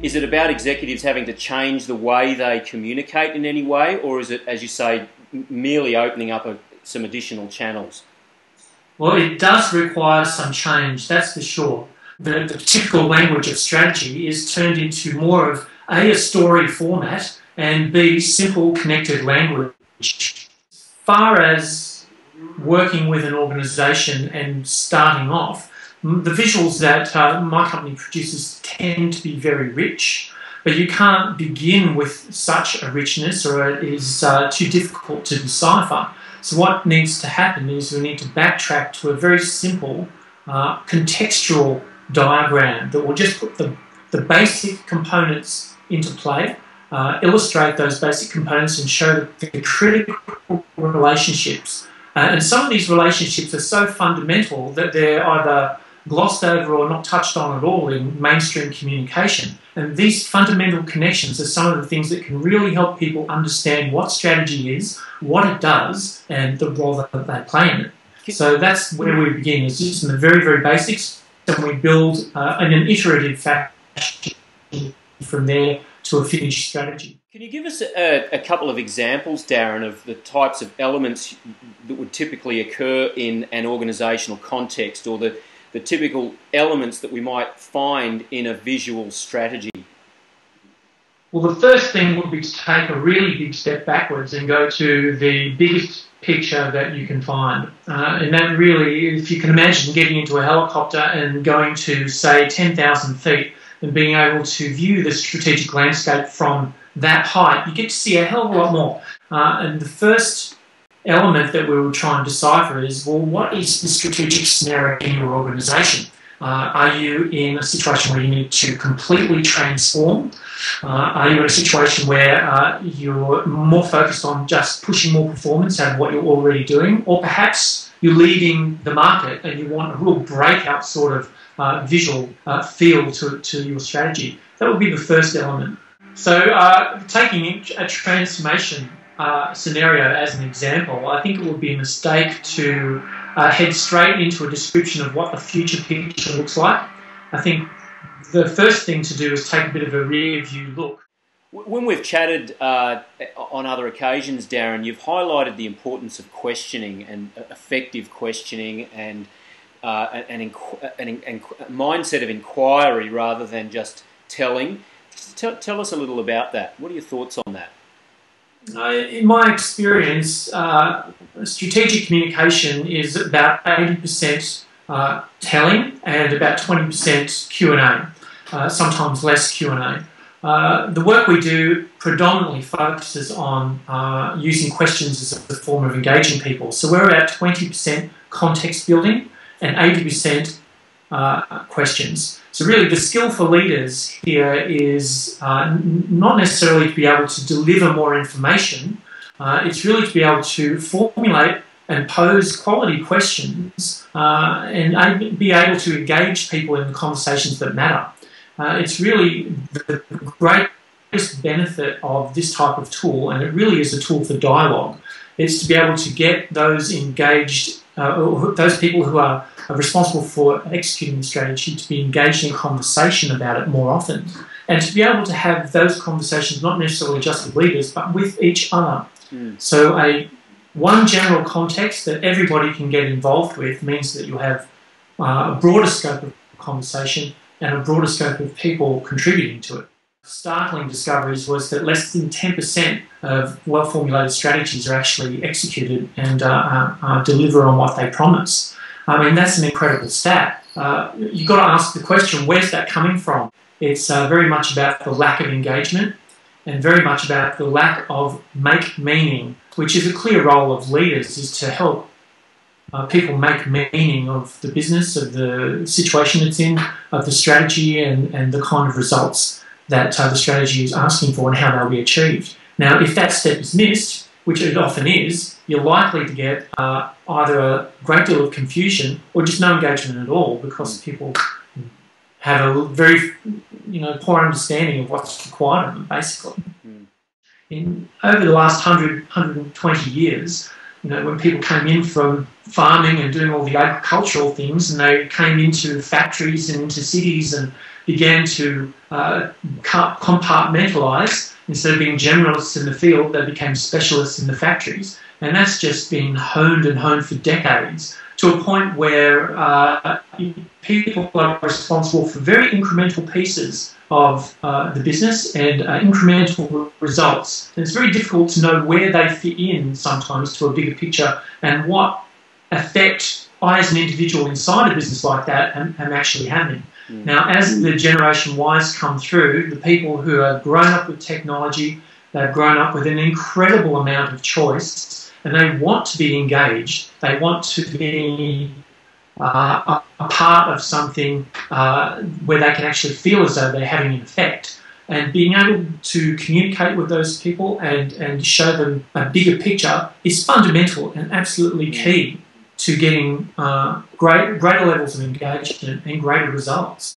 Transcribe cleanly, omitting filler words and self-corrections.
Is it about executives having to change the way they communicate in any way, or is it, as you say, merely opening up some additional channels? Well, it does require some change, that's for sure. The typical language of strategy is turned into more of A, a story format, and B, simple connected language. As far as working with an organisation and starting off, the visuals that my company produces tend to be very rich, but you can't begin with such a richness, or it is too difficult to decipher. So what needs to happen is we need to backtrack to a very simple contextual diagram that will just put the basic components into play, illustrate those basic components and show the critical relationships. And some of these relationships are so fundamental that they're either glossed over or not touched on at all in mainstream communication. And these fundamental connections are some of the things that can really help people understand what strategy is, what it does, and the role that they play in it. So that's where we begin, is just in the very, very basics, and we build in an iterative fashion from there to a finished strategy. Can you give us a couple of examples, Darren, of the types of elements that would typically occur in an organisational context, or the typical elements that we might find in a visual strategy? Well, the first thing would be to take a really big step backwards and go to the biggest picture that you can find. And that really, if you can imagine getting into a helicopter and going to, say, 10,000 feet and being able to view the strategic landscape from that height, you get to see a hell of a lot more. And the first element that we will try and decipher is, well, what is the strategic scenario in your organisation? Are you in a situation where you need to completely transform? Are you in a situation where you're more focused on just pushing more performance out of what you're already doing? Or perhaps you're leading the market and you want a real breakout sort of visual feel to your strategy. That would be the first element. So taking a transformation scenario as an example, I think it would be a mistake to head straight into a description of what the future picture looks like. I think the first thing to do is take a bit of a rear view look. When we've chatted on other occasions, Darren, you've highlighted the importance of questioning and effective questioning and a mindset of inquiry rather than just telling. Tell us a little about that. What are your thoughts on that? In my experience, strategic communication is about 80% telling and about 20% Q&A, sometimes less Q&A. The work we do predominantly focuses on using questions as a form of engaging people. So we're about 20% context building and 80% questions. So really the skill for leaders here is not necessarily to be able to deliver more information, it's really to be able to formulate and pose quality questions and be able to engage people in the conversations that matter. It's really the greatest benefit of this type of tool, and it really is a tool for dialogue. It's to be able to get those engaged, those people who are responsible for executing the strategy to be engaged in conversation about it more often, and to be able to have those conversations not necessarily just with leaders but with each other. So one general context that everybody can get involved with means that you have a broader scope of conversation and a broader scope of people contributing to it. Startling discoveries was that less than 10% of well-formulated strategies are actually executed and deliver on what they promise. I mean, that's an incredible stat. You've got to ask the question, where's that coming from? It's very much about the lack of engagement and very much about the lack of make meaning, which is a clear role of leaders, is to help people make meaning of the business, of the situation it's in, of the strategy and the kind of results that the strategy is asking for and how they'll be achieved. Now, if that step is missed, which it often is, you're likely to get either a great deal of confusion or just no engagement at all, because people have a very poor understanding of what's required of them, basically. Over the last 120 years, when people came in from farming and doing all the agricultural things, and they came into factories and into cities and began to compartmentalise. Instead of being generalists in the field, they became specialists in the factories. And that's just been honed and honed for decades, to a point where people are responsible for very incremental pieces of the business and incremental results. And it's very difficult to know where they fit in sometimes to a bigger picture and what effect I, as an individual inside a business like that, am actually having. Now, as the Generation Ys come through, the people who have grown up with technology, they've grown up with an incredible amount of choice, and they want to be engaged. They want to be a part of something where they can actually feel as though they're having an effect. And being able to communicate with those people and show them a bigger picture is fundamental and absolutely key to getting greater levels of engagement and greater results.